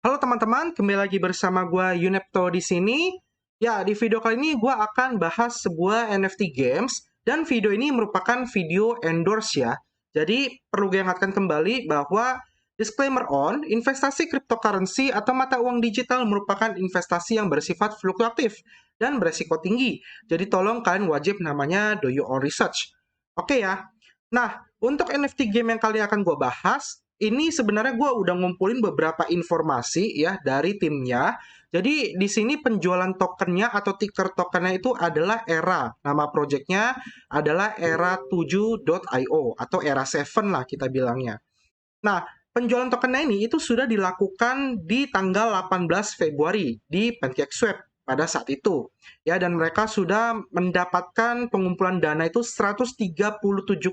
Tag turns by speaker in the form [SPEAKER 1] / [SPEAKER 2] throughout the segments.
[SPEAKER 1] Halo teman-teman, kembali lagi bersama gue Yunepto di sini. Ya, di video kali ini gue akan bahas sebuah NFT games dan video ini merupakan video endorse ya. Jadi perlu gue ingatkan kembali bahwa disclaimer on, investasi cryptocurrency atau mata uang digital merupakan investasi yang bersifat fluktuatif dan beresiko tinggi. Jadi tolong kalian wajib namanya do your own research. Oke ya. Nah, untuk NFT game yang kali akan gue bahas, ini sebenarnya gue udah ngumpulin beberapa informasi ya dari timnya. Jadi di sini penjualan tokennya atau ticker tokennya itu adalah ERA. Nama projectnya adalah era7.io atau era 7 lah kita bilangnya. Nah, penjualan tokennya ini itu sudah dilakukan di tanggal 18 Februari di PancakeSwap pada saat itu. Ya, dan mereka sudah mendapatkan pengumpulan dana itu 137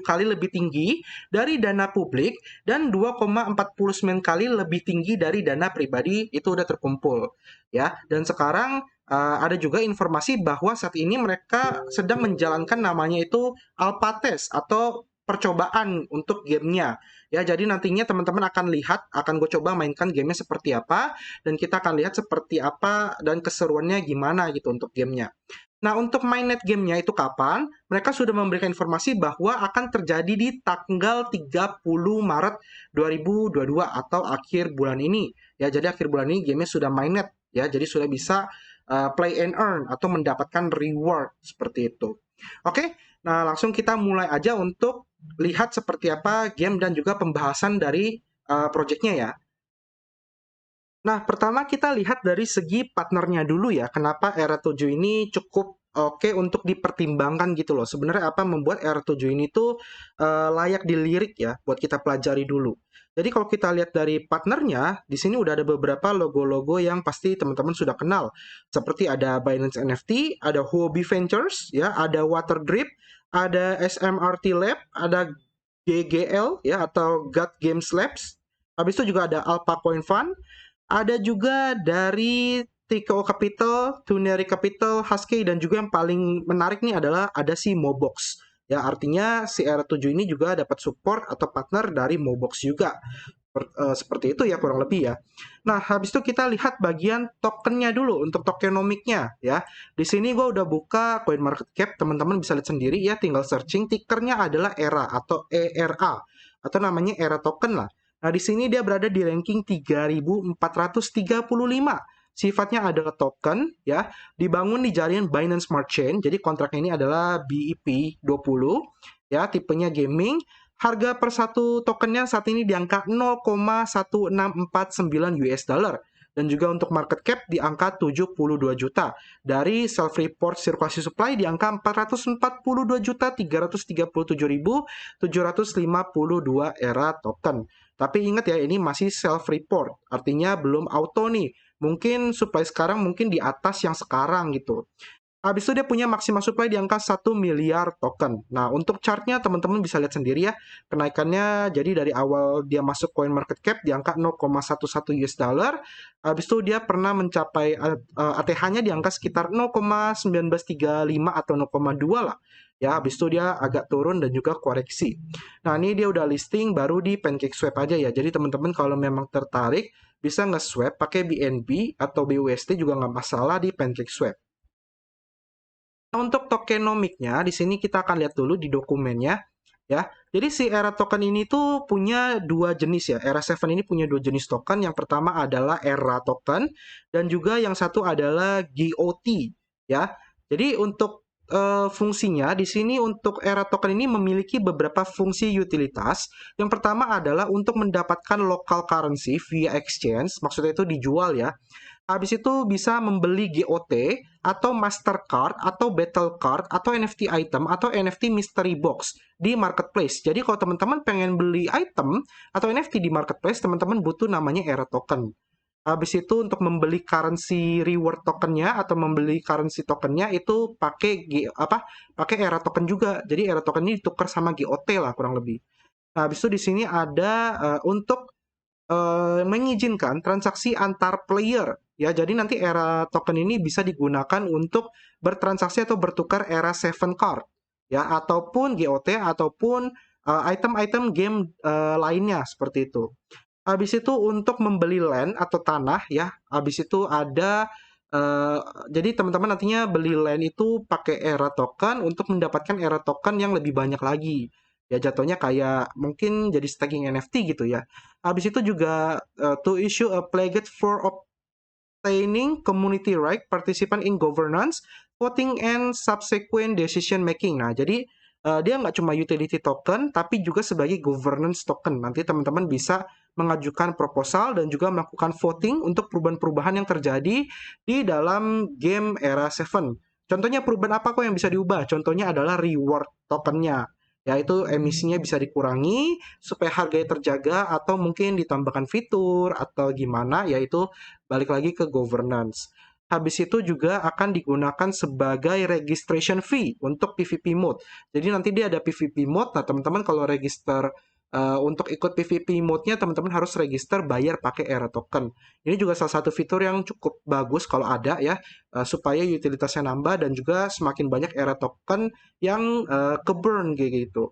[SPEAKER 1] kali lebih tinggi dari dana publik dan 2,49 kali lebih tinggi dari dana pribadi itu udah terkumpul. Ya, dan sekarang ada juga informasi bahwa saat ini mereka sedang menjalankan namanya itu alpha test atau percobaan untuk gamenya. Ya, jadi nantinya teman-teman akan lihat, akan gue coba mainkan gamenya seperti apa, dan kita akan lihat seperti apa dan keseruannya gimana gitu untuk gamenya. Nah, untuk mainnet gamenya itu kapan? Mereka sudah memberikan informasi bahwa akan terjadi di tanggal 30 Maret 2022 atau akhir bulan ini. Ya, jadi akhir bulan ini gamenya sudah mainnet. Ya, jadi sudah bisa play and earn atau mendapatkan reward seperti itu. Oke, nah langsung kita mulai aja untuk lihat seperti apa game dan juga pembahasan dari projectnya ya. Nah, pertama kita lihat dari segi partnernya dulu ya. Kenapa Era 7 ini cukup oke untuk dipertimbangkan gitu loh. Sebenarnya apa membuat Era 7 ini tuh layak dilirik ya buat kita pelajari dulu. Jadi kalau kita lihat dari partnernya, di sini udah ada beberapa logo-logo yang pasti teman-teman sudah kenal. Seperti ada Binance NFT, ada Huobi Ventures, ya, ada Waterdrip, ada SMRT Lab, ada GGL ya atau God Games Labs. Habis itu juga ada Alpha Coin Fund, ada juga dari TKO Capital, Tuneri Capital, Husky, dan juga yang paling menarik nih adalah ada si Mobox. Ya, artinya si R7 ini juga dapat support atau partner dari Mobox juga. Seperti itu ya kurang lebih ya. Nah, habis itu kita lihat bagian tokennya dulu untuk tokenomiknya ya. Di sini gue udah buka CoinMarketCap, teman-teman bisa lihat sendiri ya, tinggal searching. Tickernya adalah ERA atau ERA atau namanya ERA token lah. Nah, di sini dia berada di ranking 3435. Sifatnya adalah token ya, dibangun di jaringan Binance Smart Chain. Jadi kontraknya ini adalah BEP20 ya, tipenya gaming. Harga per satu tokennya saat ini di angka 0,1649 US dollar dan juga untuk market cap di angka 72 juta. Dari self report sirkulasi supply di angka 442 juta 337.752 era token. Tapi ingat ya, ini masih self report, artinya belum auto nih. Mungkin supply sekarang mungkin di atas yang sekarang gitu. Habis itu dia punya maksimal supply di angka 1 miliar token. Nah, untuk chartnya teman-teman bisa lihat sendiri ya. Kenaikannya jadi dari awal dia masuk coin market cap di angka 0,11 US dollar. Habis itu dia pernah mencapai ATH-nya di angka sekitar 0,1935 atau 0,2 lah. Ya, habis itu dia agak turun dan juga koreksi. Nah, ini dia udah listing baru di PancakeSwap aja ya. Jadi teman-teman kalau memang tertarik bisa nge-swap pakai BNB atau BUSD juga nggak masalah di PancakeSwap. Nah, untuk tokenomiknya, di sini kita akan lihat dulu di dokumennya, ya. Jadi si Era token ini tuh punya dua jenis ya. Era 7 ini punya dua jenis token. Yang pertama adalah Era token dan juga yang satu adalah GOT, ya. Jadi untuk fungsinya di sini untuk Era token ini memiliki beberapa fungsi utilitas. Yang pertama adalah untuk mendapatkan local currency via exchange, maksudnya itu dijual ya. Habis itu bisa membeli GOT atau Mastercard atau Battle Card atau NFT item atau NFT Mystery Box di marketplace. Jadi kalau teman-teman pengen beli item atau NFT di marketplace, teman-teman butuh namanya Era Token. Habis itu untuk membeli currency reward tokennya atau membeli currency tokennya itu pakai pakai Era Token juga. Jadi Era Token ini ditukar sama GOT lah kurang lebih. Nah, habis itu di sini ada untuk mengizinkan transaksi antar player ya. Jadi nanti era token ini bisa digunakan untuk bertransaksi atau bertukar era 7 card ya ataupun GOT ataupun item-item game lainnya seperti itu. Habis itu untuk membeli land atau tanah ya, habis itu ada eh, jadi teman-teman nantinya beli land itu pakai era token untuk mendapatkan era token yang lebih banyak lagi. Ya jatuhnya kayak mungkin jadi staking NFT gitu ya. Habis itu juga to issue a pledge for obtaining community right, participant in governance, voting, and subsequent decision making. Nah, jadi dia nggak cuma utility token, tapi juga sebagai governance token. Nanti teman-teman bisa mengajukan proposal dan juga melakukan voting untuk perubahan-perubahan yang terjadi di dalam game era 7. Contohnya perubahan apa kok yang bisa diubah? Contohnya adalah reward tokennya, yaitu emisinya bisa dikurangi supaya harganya terjaga atau mungkin ditambahkan fitur atau gimana, yaitu balik lagi ke governance. Habis itu juga akan digunakan sebagai registration fee untuk PvP mode. Jadi nanti dia ada PvP mode. Nah, teman-teman kalau register untuk ikut PvP mode-nya, teman-teman harus register bayar pakai era token. Ini juga salah satu fitur yang cukup bagus kalau ada ya, supaya utilitasnya nambah dan juga semakin banyak era token yang ke-burn kayak gitu.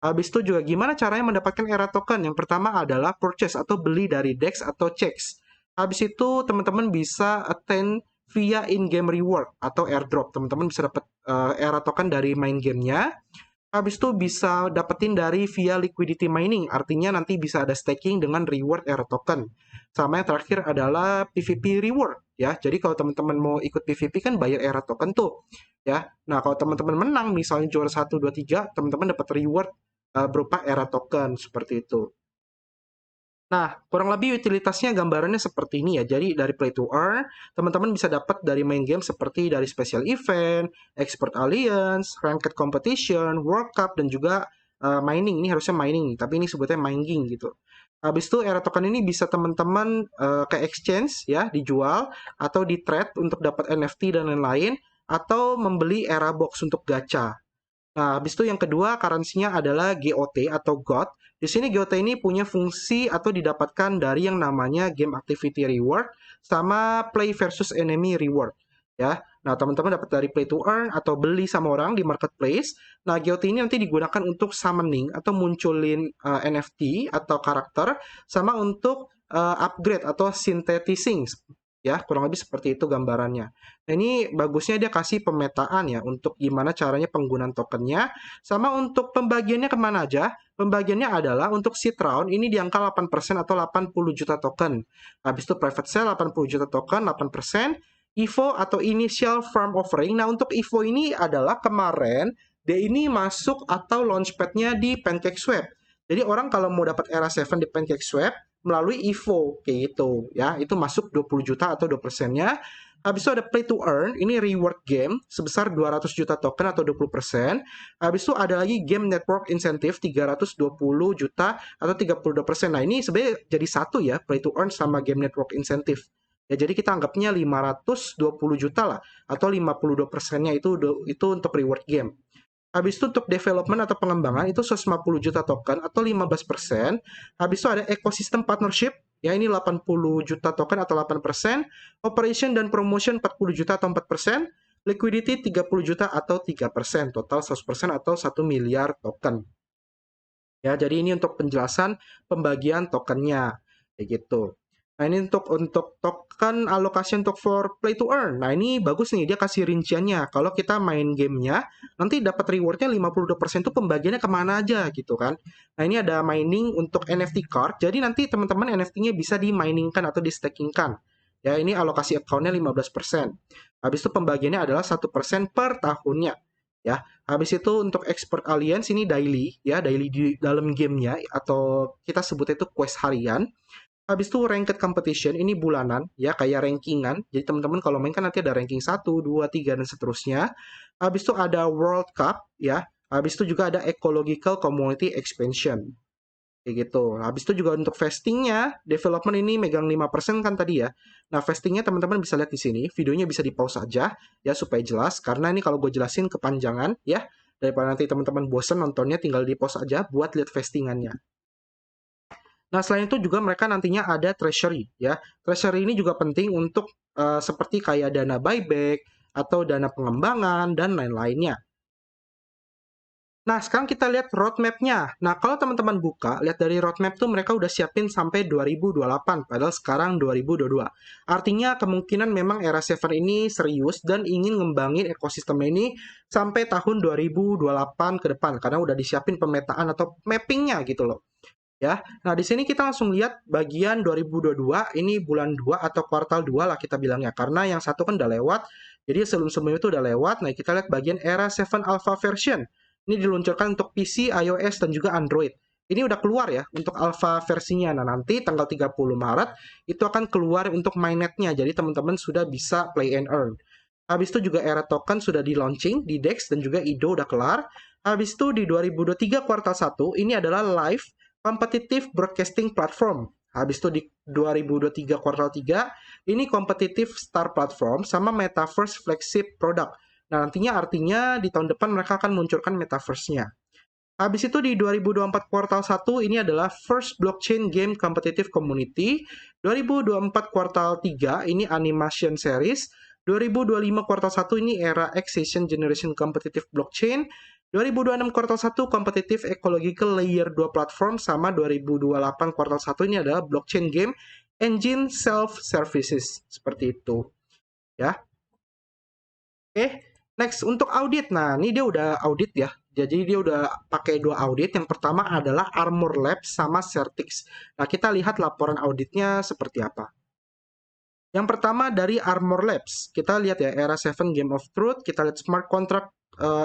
[SPEAKER 1] Habis itu juga gimana caranya mendapatkan era token? Yang pertama adalah purchase atau beli dari DEX atau checks. Habis itu teman-teman bisa attain via in-game reward atau airdrop. Teman-teman bisa dapat era token dari main gamenya. Habis itu bisa dapetin dari via liquidity mining, artinya nanti bisa ada staking dengan reward era token. Sama yang terakhir adalah PvP reward ya. Jadi kalau teman-teman mau ikut PvP kan bayar era token tuh ya. Nah, kalau teman-teman menang misalnya juara 1 2 3, teman-teman dapat reward berupa era token seperti itu. Nah, kurang lebih utilitasnya gambarannya seperti ini ya. Jadi dari play to earn, teman-teman bisa dapat dari main game seperti dari special event, expert alliance, ranked competition, world cup, dan juga mining. Ini harusnya mining nih, tapi ini sebutnya mining gitu. Habis itu era token ini bisa teman-teman ke exchange ya, dijual atau di trade untuk dapat NFT dan lain-lain, atau membeli era box untuk gacha. Nah, habis itu yang kedua currency-nya adalah GOT atau GOT. Di sini GOT ini punya fungsi atau didapatkan dari yang namanya Game Activity Reward sama Play versus Enemy Reward. Ya, nah teman-teman dapat dari Play to Earn atau beli sama orang di marketplace. Nah, GOT ini nanti digunakan untuk summoning atau munculin NFT atau karakter, sama untuk upgrade atau synthesizing. Ya, kurang lebih seperti itu gambarannya. Nah, ini bagusnya dia kasih pemetaan ya untuk gimana caranya penggunaan tokennya, sama untuk pembagiannya kemana aja. Pembagiannya adalah untuk seed round ini di angka 8% atau 80 juta token. Habis itu private sale 80 juta token, 8%. EVO atau initial farm offering. Nah, untuk EVO ini adalah kemarin dia ini masuk atau launchpad-nya di PancakeSwap. Jadi orang kalau mau dapat era 7 di PancakeSwap melalui EVO kayak gitu ya, itu masuk 20 juta atau 2%-nya. Habis itu ada play to earn, ini reward game sebesar 200 juta token atau 20%. Habis itu ada lagi game network incentive 320 juta atau 32%. Nah, ini sebenarnya jadi satu ya, play to earn sama game network incentive. Ya, jadi kita anggapnya 520 juta lah, atau 52%-nya itu untuk reward game. Habis itu untuk development atau pengembangan itu 150 juta token atau 15%. Habis itu ada ecosystem partnership, ya ini 80 juta token atau 8%. Operation dan promotion 40 juta atau 4%. Liquidity 30 juta atau 3%. Total 100% atau 1 miliar token. Ya, jadi ini untuk penjelasan pembagian tokennya. Kayak gitu. Nah, ini untuk token alokasi untuk for play to earn. Nah, ini bagus nih, dia kasih rinciannya. Kalau kita main gamenya, nanti dapat rewardnya 52% itu pembagiannya kemana aja gitu kan. Nah, ini ada mining untuk NFT card. Jadi nanti teman-teman NFT-nya bisa di-miningkan atau di-stakingkan. Ya, ini alokasi account-nya 15%. Habis itu pembagiannya adalah 1% per tahunnya. Ya, habis itu untuk expert alliance ini daily, ya daily di dalam gamenya atau kita sebutnya itu quest harian. Habis itu ranked competition ini bulanan ya kayak rankingan. Jadi teman-teman kalau main kan nanti ada ranking 1, 2, 3 dan seterusnya. Habis itu ada World Cup ya. Habis itu juga ada ecological community expansion. Kayak gitu. Habis itu juga untuk vestingnya, development ini megang 5% kan tadi ya. Nah, vestingnya teman-teman bisa lihat di sini. Videonya bisa di-pause aja ya supaya jelas. Karena ini kalau gue jelasin kepanjangan ya. Daripada nanti teman-teman bosen nontonnya, tinggal di-pause aja buat lihat vestingannya. Nah, selain itu juga mereka nantinya ada treasury ya. Treasury ini juga penting untuk seperti kayak dana buyback atau dana pengembangan dan lain-lainnya. Nah, sekarang kita lihat roadmap-nya. Nah, kalau teman-teman buka, lihat dari roadmap tuh mereka udah siapin sampai 2028, padahal sekarang 2022. Artinya kemungkinan memang Era 7 ini serius dan ingin ngembangin ekosistem ini sampai tahun 2028 ke depan, karena udah disiapin pemetaan atau mapping-nya gitu loh. Ya, nah di sini kita langsung lihat bagian 2022, ini bulan 2 atau kuartal 2 lah kita bilangnya, karena yang satu kan udah lewat, jadi sebelum-sebelumnya itu udah lewat. Nah, kita lihat bagian Era 7 Alpha version. Ini diluncurkan untuk PC, iOS, dan juga Android. Ini udah keluar ya untuk alpha versinya. Nah, nanti tanggal 30 Maret itu akan keluar untuk mainnetnya. Jadi teman-teman sudah bisa play and earn. Habis itu juga Era Token sudah di launching di DEX dan juga IDO udah kelar. Habis itu di 2023 kuartal 1 ini adalah live competitive broadcasting platform. Habis itu di 2023 kuartal 3 ini competitive star platform sama metaverse flagship product. Nah, nantinya artinya di tahun depan mereka akan meluncurkan metaverse-nya. Habis itu di 2024 kuartal 1 ini adalah First Blockchain Game Competitive Community. 2024 kuartal 3 ini Animation Series. 2025 kuartal 1 ini Era X Session Generation Competitive Blockchain. 2026 kuartal 1 Competitive Ecological Layer 2 Platform sama 2028 kuartal 1 ini adalah Blockchain Game Engine Self Services. Seperti itu ya. Oke, next untuk audit. Nah, ini dia udah audit ya. Jadi dia udah pakai dua audit. Yang pertama adalah Armor Lab sama Certix. Nah, kita lihat laporan auditnya seperti apa. Yang pertama dari Armor Labs. Kita lihat ya, Era 7 Game of Truth. Kita lihat smart contract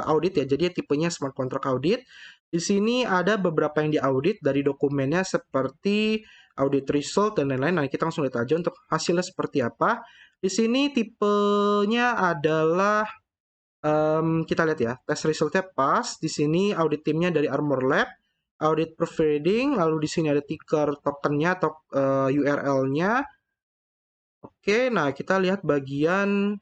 [SPEAKER 1] audit ya. Jadi tipenya smart contract audit. Di sini ada beberapa yang diaudit dari dokumennya seperti audit result dan lain-lain. Nah, kita langsung lihat aja untuk hasilnya seperti apa. Di sini tipenya adalah kita lihat ya, tes resultnya pas. Di sini audit timnya dari Armor Lab, audit proofreading, lalu di sini ada ticker tokennya atau URL-nya. Oke, nah kita lihat bagian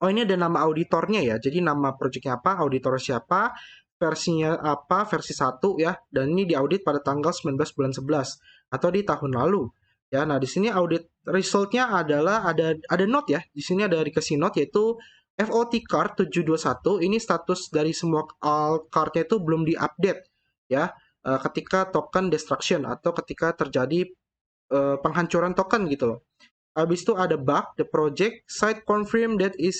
[SPEAKER 1] oh ini ada nama auditornya ya. Jadi nama projectnya apa, auditor siapa, versinya apa, versi 1 ya. Dan ini diaudit pada tanggal 19 bulan 11 atau di tahun lalu. Ya, nah di sini audit resultnya adalah ada note ya. Di sini ada dikasih note yaitu FOT card 721. Ini status dari semua cardnya itu belum diupdate ya. Ketika token destruction atau ketika terjadi penghancuran token gitu loh. Habis itu ada bug, the project site confirm that is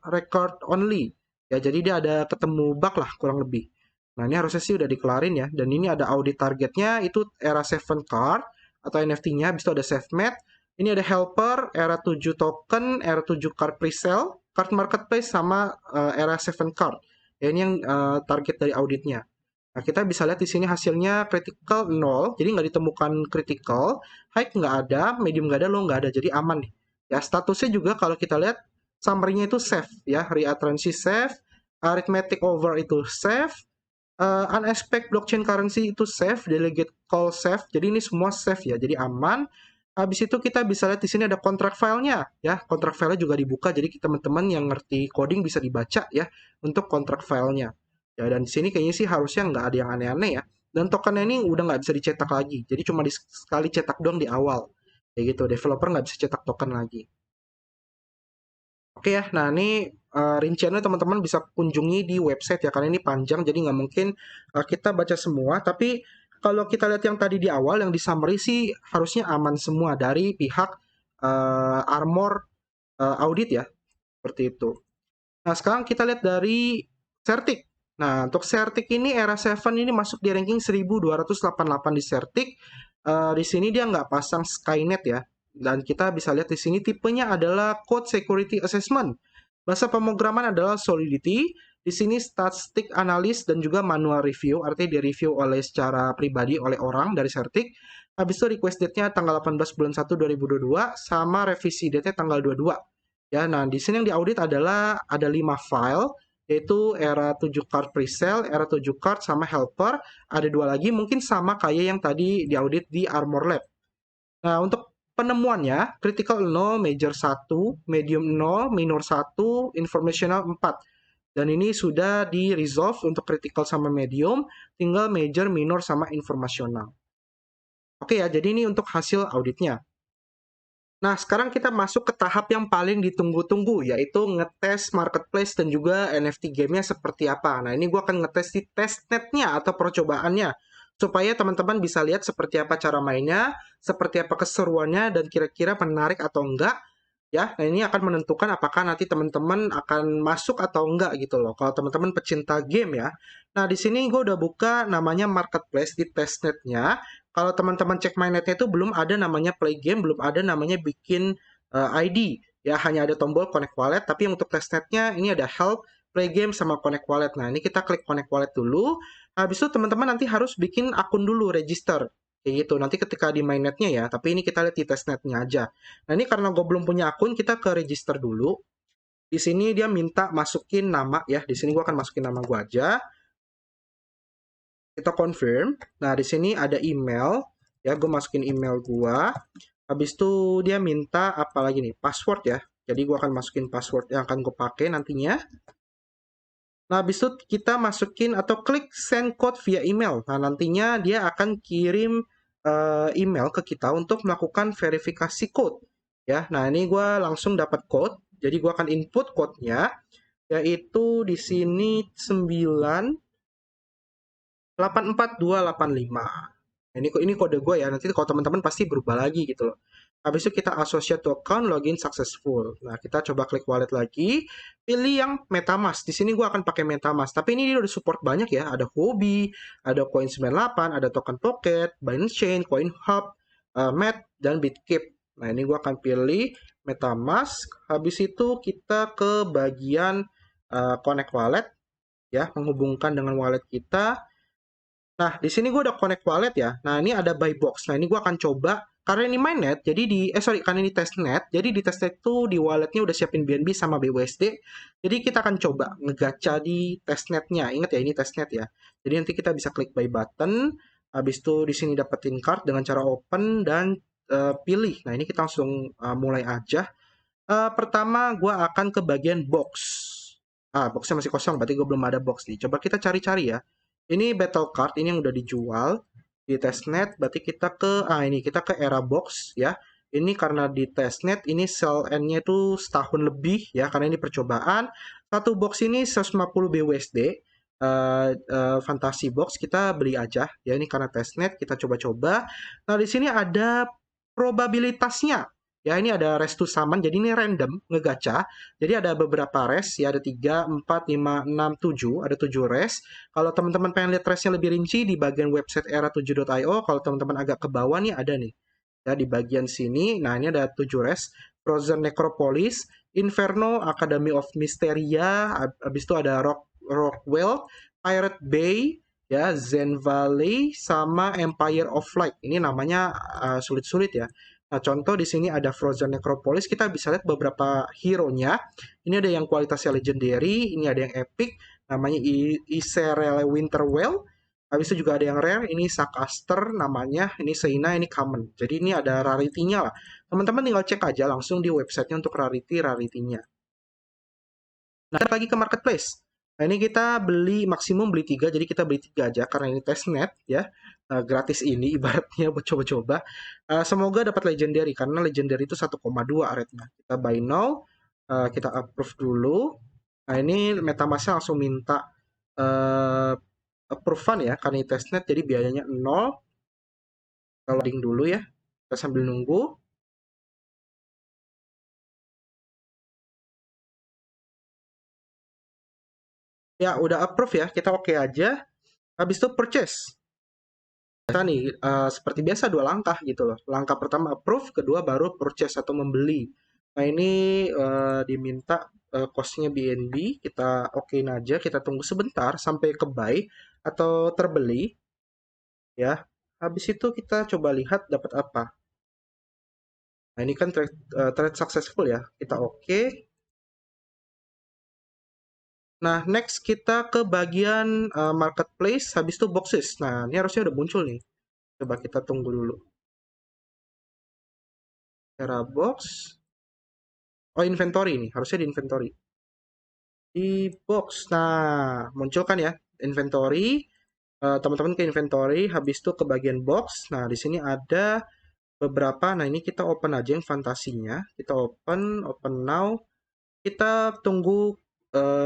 [SPEAKER 1] record only. Ya, jadi dia ada ketemu bug lah kurang lebih. Nah, ini harusnya sih udah dikelarin ya. Dan ini ada audit targetnya, itu Era 7 card atau NFT-nya. Habis itu ada SafeMat. Ini ada helper, Era 7 token, Era 7 card presale, card marketplace, sama Era 7 card. Ya, ini yang target dari auditnya. Nah, kita bisa lihat di sini hasilnya critical 0, jadi nggak ditemukan critical, high nggak ada, medium nggak ada, low nggak ada, jadi aman nih. Ya, statusnya juga kalau kita lihat, summary-nya itu safe, ya, reattention safe, arithmetic over itu safe, unexpected blockchain currency itu safe, delegate call safe, jadi ini semua safe ya, jadi aman. Habis itu kita bisa lihat di sini ada kontrak filenya, ya, kontrak filenya juga dibuka, jadi teman-teman yang ngerti coding bisa dibaca ya untuk kontrak filenya. Ya, dan di sini kayaknya sih harusnya nggak ada yang aneh-aneh ya. Dan tokennya ini udah nggak bisa dicetak lagi. Jadi cuma sekali cetak doang di awal. Kayak gitu, developer nggak bisa cetak token lagi. Oke ya, nah ini rinciannya teman-teman bisa kunjungi di website ya, karena ini panjang, jadi nggak mungkin kita baca semua. Tapi kalau kita lihat yang tadi di awal, yang di summary sih harusnya aman semua dari pihak Armor Audit ya, seperti itu. Nah, sekarang kita lihat dari Certic. Nah, untuk Certic ini Era 7 ini masuk di ranking 1288 di Certic. Di sini dia nggak pasang Skynet ya. Dan kita bisa lihat di sini tipenya adalah Code Security Assessment. Bahasa pemrograman adalah Solidity. Di sini statistik analis dan juga manual review, artinya di-review oleh secara pribadi oleh orang dari Certic. Habis itu request date-nya tanggal 18 bulan 1 2022 sama revisi date-nya tanggal 22. Ya, nah di sini yang diaudit adalah ada 5 file, yaitu Era 7 card presale, Era 7 card sama helper. Ada dua lagi mungkin sama kayak yang tadi diaudit di Armor Lab. Nah, untuk penemuannya, critical 0, major 1, medium 0, minor 1, informational 4. Dan ini sudah di-resolve untuk critical sama medium, tinggal major, minor, sama informational. Oke ya, jadi ini untuk hasil auditnya. Nah, sekarang kita masuk ke tahap yang paling ditunggu-tunggu, yaitu ngetes marketplace dan juga NFT game-nya seperti apa. Nah, ini gue akan ngetes di testnet-nya atau percobaannya, supaya teman-teman bisa lihat seperti apa cara mainnya, seperti apa keseruannya, dan kira-kira menarik atau enggak. Ya, nah ini akan menentukan apakah nanti teman-teman akan masuk atau enggak gitu loh. Kalau teman-teman pecinta game ya. Nah, di sini gue udah buka namanya marketplace di testnet-nya. Kalau teman-teman cek mainnetnya itu belum ada namanya play game, belum ada namanya bikin ID. Ya, hanya ada tombol connect wallet, tapi untuk testnetnya ini ada help, play game, sama connect wallet. Nah, ini kita klik connect wallet dulu. Habis itu teman-teman nanti harus bikin akun dulu, register. Kayak gitu. Nanti ketika di mainnetnya ya, tapi ini kita lihat di testnetnya aja. Nah, ini karena gue belum punya akun, kita ke register dulu. Di sini dia minta masukin nama ya. Di sini gue akan masukin nama gue aja. Kita confirm. Nah, di sini ada email. Ya, gue masukin email gue. Habis itu dia minta apa lagi nih? Password ya. Jadi gue akan masukin password yang akan gue pakai nantinya. Nah, habis itu kita masukin atau klik send code via email. Nah, nantinya dia akan kirim email ke kita untuk melakukan verifikasi code. Ya, nah ini gue langsung dapat code. Jadi gue akan input code-nya, yaitu di sini 984285. Ini kode gue ya. Nanti kalau teman-teman pasti berubah lagi gitu loh. Habis itu kita associate to account, login successful. Nah, kita coba klik wallet lagi. Pilih yang MetaMask. Di sini gue akan pakai MetaMask. Tapi ini dia udah support banyak ya. Ada Huobi, ada Coin98, ada Token Pocket, Binance Chain, CoinHub, Matt, dan Bitkeep. Nah, ini gue akan pilih MetaMask. Habis itu kita ke bagian Connect Wallet. Ya, menghubungkan dengan wallet kita. Nah, di sini gue udah connect wallet ya. Nah, ini ada buy box. Nah, ini gue akan coba karena ini mainnet, jadi karena ini testnet, jadi di testnet itu di walletnya udah siapin BNB sama BUSD. Jadi kita akan coba ngegacha di testnetnya. Ingat ya, ini testnet ya. Jadi nanti kita bisa klik buy button, habis itu di sini dapetin card dengan cara open dan pilih. Nah, ini kita langsung mulai aja. Pertama, gue akan ke bagian box. Boxnya masih kosong, berarti gue belum ada box nih. Coba kita cari-cari ya. Ini battle card, ini yang udah dijual di testnet. Berarti kita ke era box ya. Ini karena di testnet, ini sell end-nya itu setahun lebih ya, karena ini percobaan. Satu box ini 150 BUSD. Fantasy box kita beli aja ya, ini karena testnet kita coba-coba. Nah, di sini ada probabilitasnya. Ya, ini ada res to summon, jadi ini random ngegacha. Jadi ada beberapa res, ya ada 3, 4, 5, 6, 7, ada 7 res. Kalau teman-teman pengen lihat resnya lebih rinci di bagian website era7.io, kalau teman-teman agak ke bawah nih ada nih. Ya, di bagian sini, nah ini ada 7 res. Frozen Necropolis, Inferno, Academy of Mysteria, habis itu ada Rockwell, Pirate Bay, ya, Zen Valley, sama Empire of Light. Ini namanya sulit-sulit ya. Nah, contoh di sini ada Frozen Necropolis, kita bisa lihat beberapa hero-nya. Ini ada yang kualitasnya legendary, ini ada yang epic, namanya Iserele Winterwell. Habis itu juga ada yang rare, ini Sakaster namanya, ini Seina, ini common. Jadi ini ada rarity-nya lah. Teman-teman tinggal cek aja langsung di websitenya untuk rarity-nya. Nah, kita lagi ke marketplace. Nah, ini kita beli maksimum beli 3, jadi kita beli 3 aja karena ini testnet ya. Gratis ini ibaratnya buat coba-coba. Semoga dapat legendary karena legendary itu 1,2 rate-nya. Kita buy now, kita approve dulu. Nah, ini MetaMask langsung minta approve-an ya karena ini testnet jadi biayanya 0. Kita loading dulu ya. Kita sambil nunggu. Ya, udah approve ya. Kita oke aja. Habis itu purchase. Kita nih seperti biasa 2 langkah gitu loh. Langkah pertama approve, kedua baru purchase atau membeli. Nah, ini diminta cost-nya BNB, kita okein aja, kita tunggu sebentar sampai ke buy atau terbeli ya. Habis itu kita coba lihat dapat apa. Nah, ini kan trade successful ya. Kita oke. Nah, next kita ke bagian marketplace, habis itu boxes. Nah, ini harusnya udah muncul nih. Coba kita tunggu dulu. Era box. Oh, inventory nih. Harusnya di inventory. Di box. Nah, muncul kan ya inventory. Teman-teman ke inventory, habis itu ke bagian box. Nah, di sini ada beberapa. Nah, ini kita open aja yang fantasinya. Kita open now. Kita tunggu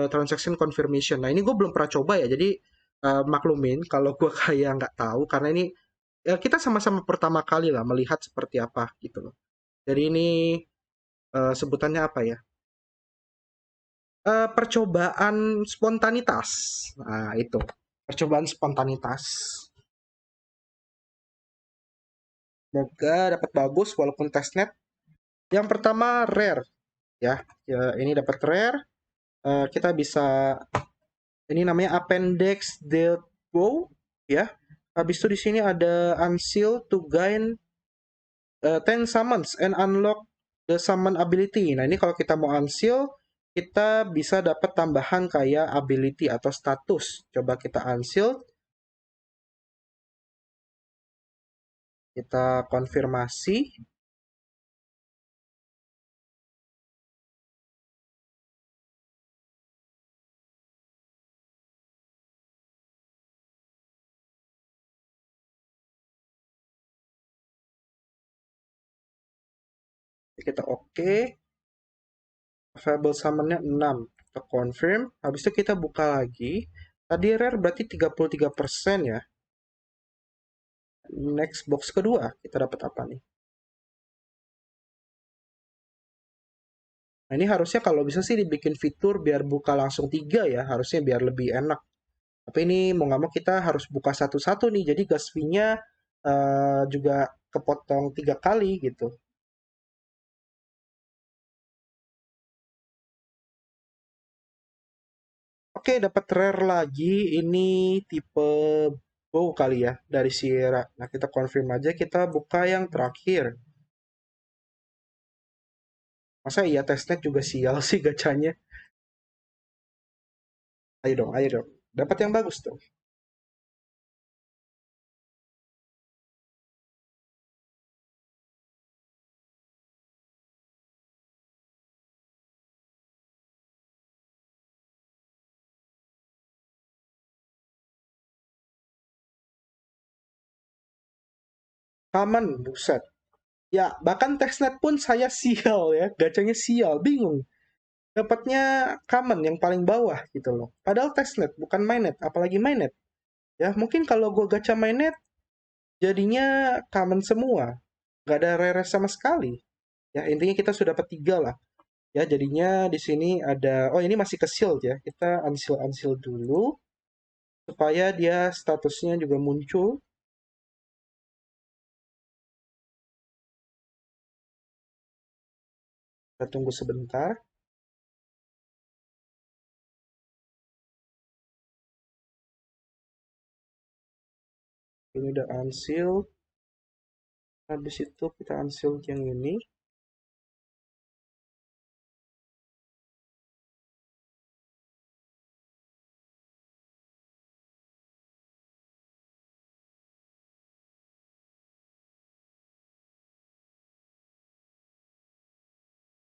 [SPEAKER 1] transaction confirmation. Nah, ini gue belum pernah coba ya, jadi maklumin kalau gue kayak nggak tahu, karena ini ya, kita sama-sama pertama kali lah melihat seperti apa gitu loh. Jadi ini sebutannya apa ya? Percobaan spontanitas. Nah, itu. Percobaan spontanitas. Semoga dapat bagus walaupun testnet. Yang pertama rare ya. Ya, ini dapat rare. Kita bisa, ini namanya appendix delpo ya. Habis itu di sini ada unseal to gain 10 summons and unlock the summon ability. Nah, ini kalau kita mau unseal, kita bisa dapat tambahan kayak ability atau status. Coba kita unseal. Kita konfirmasi. Kita oke. Available summon-nya 6. Kita confirm. Habis itu kita buka lagi. Tadi rare berarti 33% ya. Next box kedua, kita dapat apa nih? Nah, ini harusnya kalau bisa sih dibikin fitur biar buka langsung 3 ya. Harusnya biar lebih enak. Tapi ini mau nggak mau kita harus buka satu-satu nih. Jadi gas fee-nya juga kepotong 3 kali gitu. Oke, dapat rare lagi. Ini tipe bow kali ya dari Sierra. Nah, kita confirm aja. Kita buka yang terakhir. Masa iya testnet juga sial sih gacanya? Ayo dong, ayo dong. Dapat yang bagus tuh. Aman, buset. Ya, bahkan testnet pun saya sial ya. Gacanya sial, bingung. Dapatnya common yang paling bawah gitu loh. Padahal testnet, bukan mainnet. Apalagi mainnet. Ya, mungkin kalau gue gacha mainnet, jadinya common semua. Nggak ada rare sama sekali. Ya, intinya kita sudah dapat 3 lah. Ya, jadinya di sini ada, oh ini masih ke shield ya. Kita unseal dulu supaya dia statusnya juga muncul. Kita tunggu sebentar. Ini udah unseal. Habis itu kita unseal yang ini.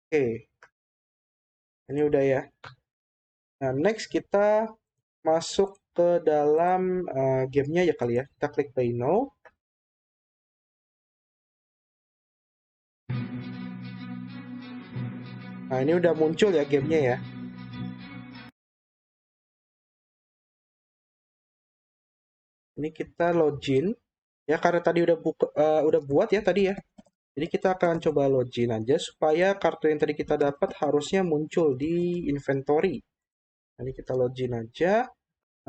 [SPEAKER 1] Oke, ini udah ya. Nah, next kita masuk ke dalam gamenya ya kali ya. Kita klik play now. Nah, ini udah muncul ya gamenya ya. Ini kita login. Ya, karena tadi udah buat ya tadi ya. Jadi kita akan coba login aja supaya kartu yang tadi kita dapat harusnya muncul di inventory. Nah, ini kita login aja.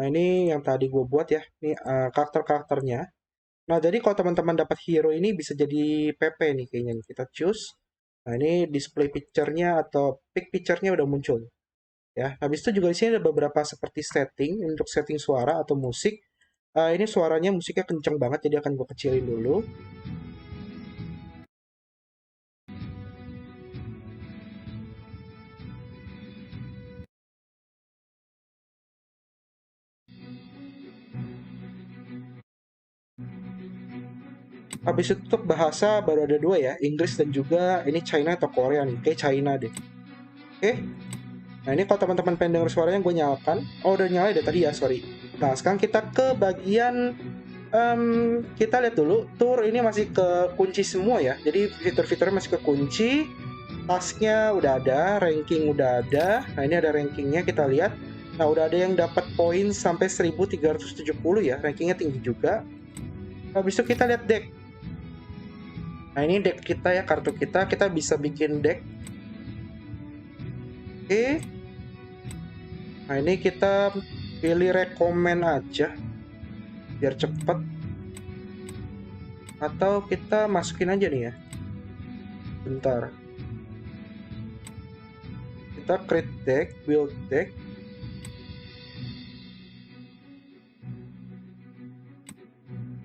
[SPEAKER 1] Nah, ini yang tadi gue buat ya. Ini karakter-karakternya. Nah, jadi kalau teman-teman dapat hero ini bisa jadi PP nih kayaknya. Kita choose. Nah, ini display picture-nya atau pick picture-nya udah muncul. Ya, habis itu juga di sini ada beberapa seperti setting untuk setting suara atau musik. Ini suaranya musiknya kenceng banget, jadi akan gue kecilin dulu. Habis itu untuk bahasa baru ada 2 ya, Inggris dan juga ini China atau Korea nih, kayak China deh. Oke, nah ini kalau teman-teman pengen denger suaranya gue nyalakan. Oh udah nyala deh tadi ya, sorry. Nah sekarang kita ke bagian Kita lihat dulu, tour ini masih ke kunci semua ya. Jadi fitur-fiturnya masih ke kunci. Tasknya udah ada, ranking udah ada. Nah ini ada rankingnya, kita lihat. Nah udah ada yang dapat poin sampai 1370 ya, rankingnya tinggi juga. Habis itu kita lihat deck. Nah ini deck kita ya, kartu kita bisa bikin deck. Oke. Nah ini kita pilih rekomen aja biar cepet, atau kita masukin aja nih ya, bentar, kita create deck, build deck.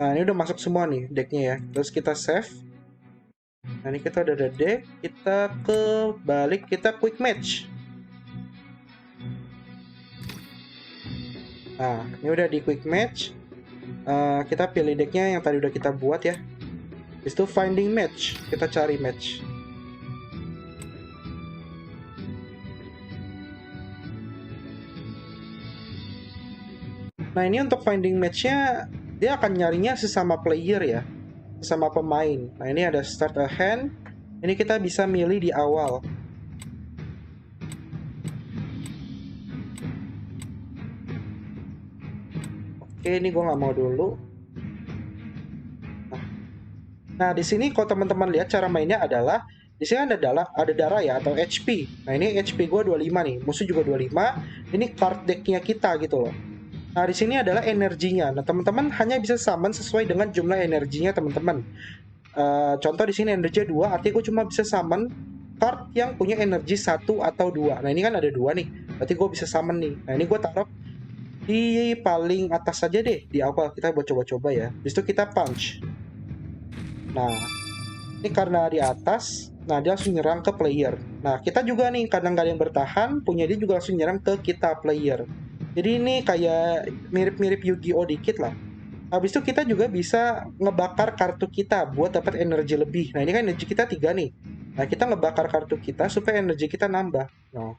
[SPEAKER 1] Nah ini udah masuk semua nih decknya ya, terus kita save. Nah ini kita udah ada deck, kita ke balik, kita quick match. Nah ini udah di quick match. Kita pilih decknya yang tadi udah kita buat ya. Habis itu finding match, kita cari match. Nah ini untuk finding matchnya, dia akan nyarinya sesama player ya, sesama pemain. Nah ini ada start a hand, ini kita bisa milih di awal. Oke, ini gue nggak mau dulu. Nah, di sini kalau teman-teman lihat cara mainnya adalah di sini ada darah ya atau HP. Nah, ini HP gue 25 nih, musuh juga 25. Ini card decknya kita gitu loh. Nah, di sini adalah energinya. Nah, teman-teman hanya bisa summon sesuai dengan jumlah energinya teman-teman. Contoh di sini energi 2, artinya gue cuma bisa summon card yang punya energi 1 atau 2. Nah, ini kan ada 2 nih. Berarti gue bisa summon nih. Nah, ini gue taruh di paling atas saja deh, di awal kita buat coba-coba ya. Habis itu kita punch. Nah, ini karena di atas, nah dia langsung nyerang ke player. Nah, kita juga nih, kadang nggak ada yang bertahan, punya dia juga langsung nyerang ke kita player. Jadi ini kayak mirip-mirip Yu-Gi-Oh dikit lah. Habis itu kita juga bisa ngebakar kartu kita buat dapat energi lebih. Nah, ini kan energi kita 3 nih. Nah, kita ngebakar kartu kita supaya energi kita nambah. Nah,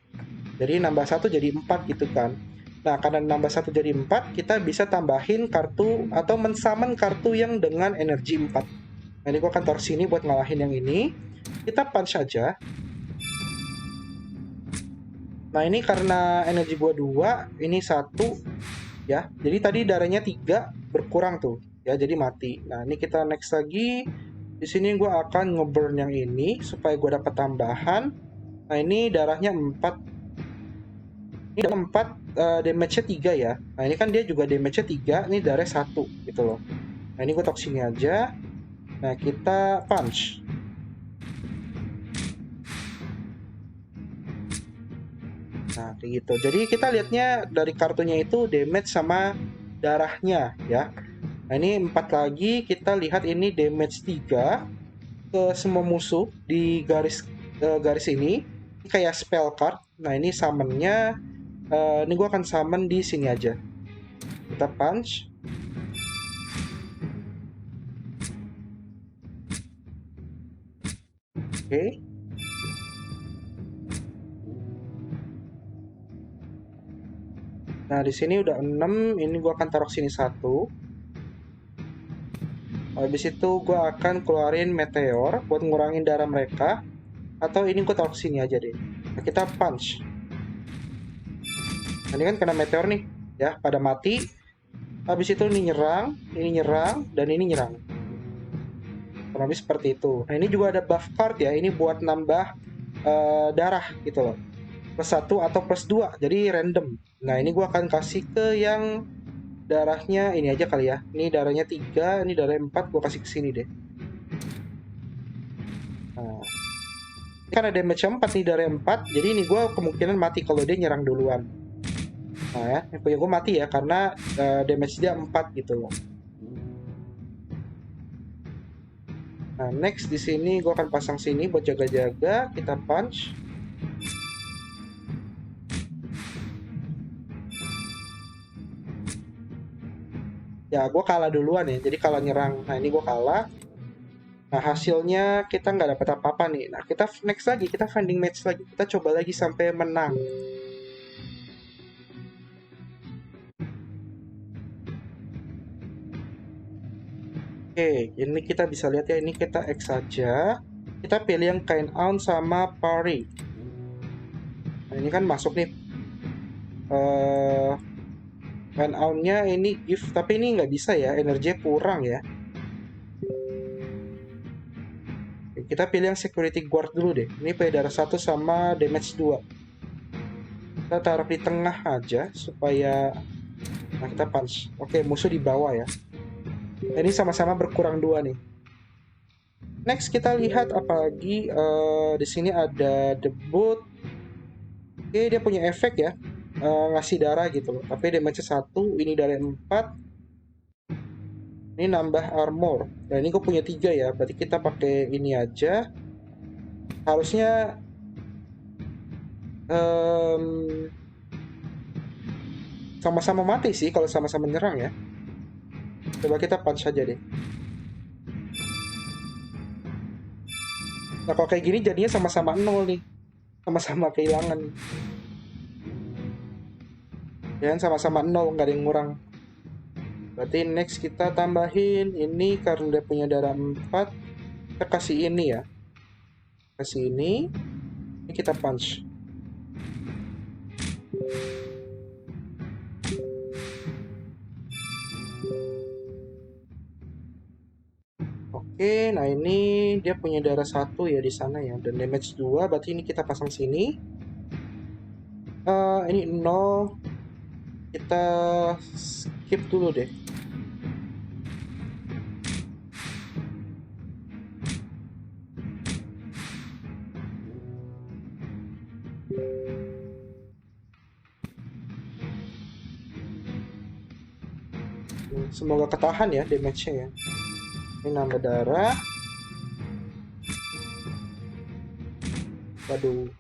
[SPEAKER 1] jadi nambah 1 jadi 4 gitu kan. Nah, karena nambah 1 jadi 4, kita bisa tambahin kartu atau mensamen kartu yang dengan energi 4. Nah, ini gue akan taruh sini buat ngalahin yang ini. Kita punch aja. Nah, ini karena energi gue 2, ini 1 ya. Jadi tadi darahnya 3 berkurang tuh ya, jadi mati. Nah, ini kita next lagi. Di sini gue akan ngeburn yang ini supaya gue dapat tambahan. Nah, ini darahnya 4. Ini 4, damage-nya 3 ya. Nah, ini kan dia juga damage-nya 3, ini darah 1 gitu loh. Nah, ini gue taruh sini aja. Nah, kita punch. Nah, kayak gitu. Jadi kita lihatnya dari kartunya itu damage sama darahnya ya. Nah, ini 4 lagi, kita lihat ini damage 3 ke semua musuh di garis ini. Ini kayak spell card. Nah, ini summon-nya, ini gue akan summon di sini aja. Kita punch. Oke. Nah, di sini udah 6, ini gue akan taruh sini 1. Habis itu gue akan keluarin meteor buat ngurangin darah mereka. Atau ini gue taruh sini aja deh. Nah, kita punch. Nah, ini kan kena meteor nih, ya, pada mati. Habis itu ini nyerang, dan ini nyerang. Kurang lebih seperti itu. Nah, ini juga ada buff card ya, ini buat nambah darah gitu loh. Plus 1 atau plus 2, jadi random. Nah, ini gue akan kasih ke yang darahnya ini aja kali ya. Ini darahnya 3, ini darah 4, gue kasih ke sini deh. Nah, ini karena damage 4 nih, darah 4, jadi ini gue kemungkinan mati kalau dia nyerang duluan. Nah ya, yang punya gue mati ya, karena damage dia 4 gitu loh. Nah, next di sini gue akan pasang sini buat jaga-jaga, kita punch. Ya, gue kalah duluan ya, jadi kalah nyerang. Nah, ini gue kalah. Nah, hasilnya kita nggak dapat apa-apa nih. Nah, kita next lagi, kita finding match lagi. Kita coba lagi sampai menang. Oke, ini kita bisa lihat ya, ini kita X saja. Kita pilih yang kain on sama pari. Nah, ini kan masuk nih. Kain on-nya ini gift, tapi ini nggak bisa ya, energinya kurang ya. Oke, kita pilih yang security guard dulu deh. Ini punya darah 1 sama damage 2. Kita taruh di tengah aja supaya nah kita punch. Oke, musuh di bawah ya. Nah, ini sama-sama berkurang 2 nih. Next kita lihat apalagi di sini ada debut. Oke, dia punya efek ya. Ngasih darah gitu loh. Tapi damage-nya 1, ini dari 4. Ini nambah armor. Nah, ini gue punya 3 ya. Berarti kita pakai ini aja. Harusnya em, sama-sama mati sih kalau sama-sama nyerang ya. Coba kita punch aja deh. Nah, kalau kayak gini jadinya sama-sama 0 nih. Sama-sama kehilangan. Ya kan sama-sama 0, nggak ada yang ngurang. Berarti next kita tambahin ini karena dia punya darah 4. Kita kasih ini ya. Kasih ini kita punch. Oke, nah ini dia punya darah 1 ya di sana ya. Dan damage 2, berarti ini kita pasang sini. Ini 0. Kita skip dulu deh. Semoga ketahan ya damage-nya ya. Ini nambah darah. Waduh.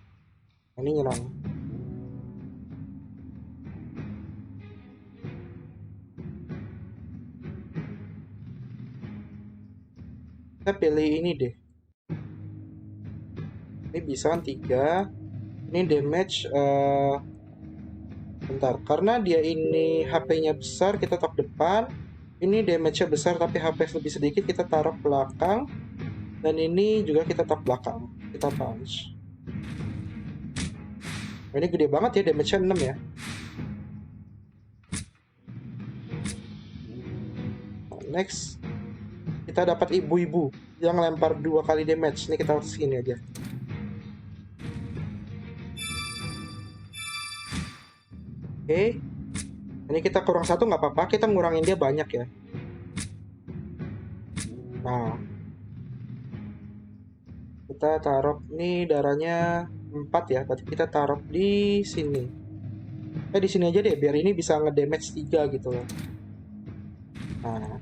[SPEAKER 1] Ini nyerang. Kita pilih ini deh. Ini bisa kan 3. Ini damage bentar, karena dia ini HP-nya besar, kita taruh depan. Ini damage-nya besar tapi HP lebih sedikit, kita taruh belakang. Dan ini juga kita taruh belakang. Kita punch. Nah, ini gede banget ya, damage-nya 6 ya. Nah, next, kita dapat ibu-ibu yang lempar 2 kali damage. Ini kita harus sini aja. Oke. Ini kita kurang 1 nggak apa-apa, kita ngurangin dia banyak ya. Nah, kita taruh ini darahnya 4 ya, berarti kita taruh di sini. Di sini aja deh, biar ini bisa ngedamage 3 gitu loh. Nah,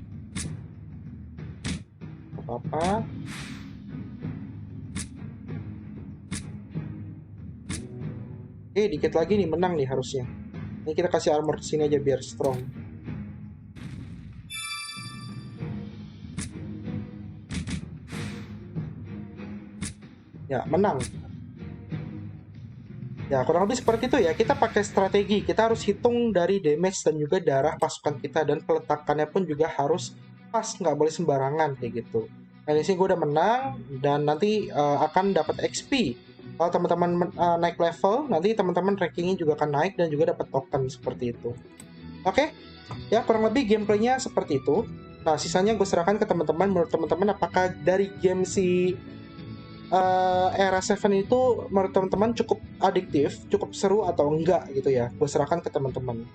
[SPEAKER 1] apa-apa. Dikit lagi nih, menang nih harusnya. Ini kita kasih armor ke sini aja biar strong. Ya, menang. Ya, kurang lebih seperti itu ya. Kita pakai strategi. Kita harus hitung dari damage dan juga darah pasukan kita. Dan peletakannya pun juga harus pas. Nggak boleh sembarangan kayak gitu. Nah, di sini gue udah menang. Dan nanti akan dapat XP. Kalau teman-teman naik level, nanti teman-teman rankingnya juga akan naik. Dan juga dapat token seperti itu. Oke? Ya, kurang lebih gameplaynya seperti itu. Nah, sisanya gue serahkan ke teman-teman. Menurut teman-teman, apakah dari game si Era 7 itu menurut teman-teman cukup adiktif, cukup seru atau enggak gitu ya? Gue serahkan ke teman-teman.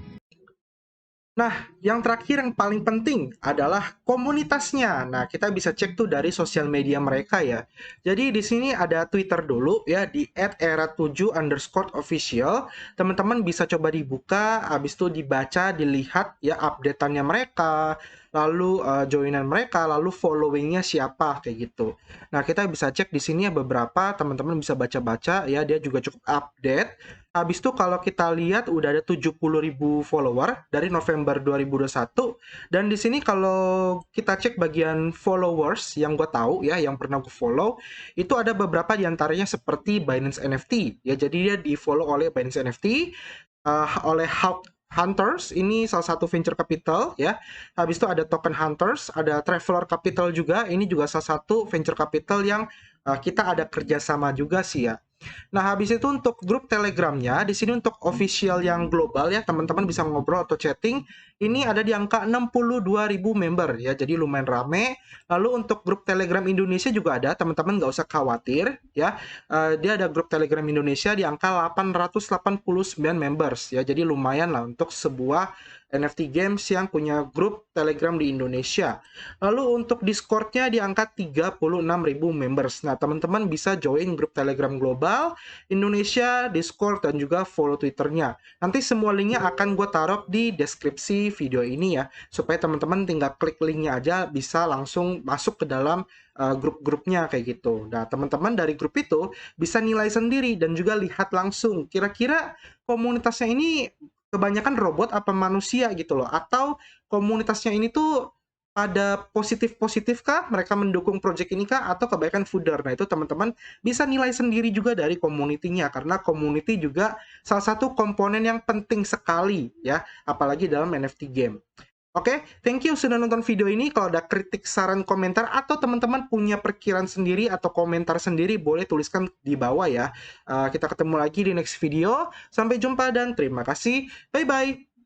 [SPEAKER 1] Nah, yang terakhir yang paling penting adalah komunitasnya. Nah, kita bisa cek tuh dari sosial media mereka ya. Jadi di sini ada Twitter dulu ya di @era7_official. Teman-teman bisa coba dibuka, habis itu dibaca, dilihat ya updateannya mereka, lalu joinan mereka, lalu followingnya siapa kayak gitu. Nah, kita bisa cek di sini ya beberapa, teman-teman bisa baca-baca ya, dia juga cukup update. Habis itu kalau kita lihat udah ada 70.000 follower dari November 2021. Dan di sini kalau kita cek bagian followers yang gue tahu ya, yang pernah gue follow, itu ada beberapa diantaranya seperti Binance NFT. Ya, jadi dia di follow oleh Binance NFT, oleh Hawk Hunters, ini salah satu venture capital ya. Habis itu ada Token Hunters, ada Traveler Capital juga. Ini juga salah satu venture capital yang kita ada kerjasama juga sih ya. Nah, habis itu untuk grup Telegramnya, di sini untuk official yang global ya, teman-teman bisa ngobrol atau chatting. Ini ada di angka 62.000 member ya, jadi lumayan rame. Lalu untuk grup Telegram Indonesia juga ada, teman-teman nggak usah khawatir ya. Dia ada grup Telegram Indonesia di angka 889 members ya, jadi lumayan lah untuk sebuah NFT games yang punya grup Telegram di Indonesia. Lalu untuk Discord-nya di angka 36.000 members. Nah, teman-teman bisa join grup Telegram global Indonesia, Discord, dan juga follow Twitternya. Nanti semua linknya akan gue taruh di deskripsi video ini ya, supaya teman-teman tinggal klik linknya aja bisa langsung masuk ke dalam grup-grupnya kayak gitu. Nah, teman-teman dari grup itu bisa nilai sendiri dan juga lihat langsung kira-kira komunitasnya ini kebanyakan robot apa manusia gitu loh, atau komunitasnya ini tuh ada positif-positif kah? Mereka mendukung project ini kah? Atau kebaikan fooder? Nah, itu teman-teman bisa nilai sendiri juga dari community-nya. Karena community juga salah satu komponen yang penting sekali ya. Apalagi dalam NFT game. Oke, thank you sudah nonton video ini. Kalau ada kritik, saran, komentar, atau teman-teman punya perkiraan sendiri atau komentar sendiri, boleh tuliskan di bawah ya. Kita ketemu lagi di next video. Sampai jumpa dan terima kasih. Bye-bye.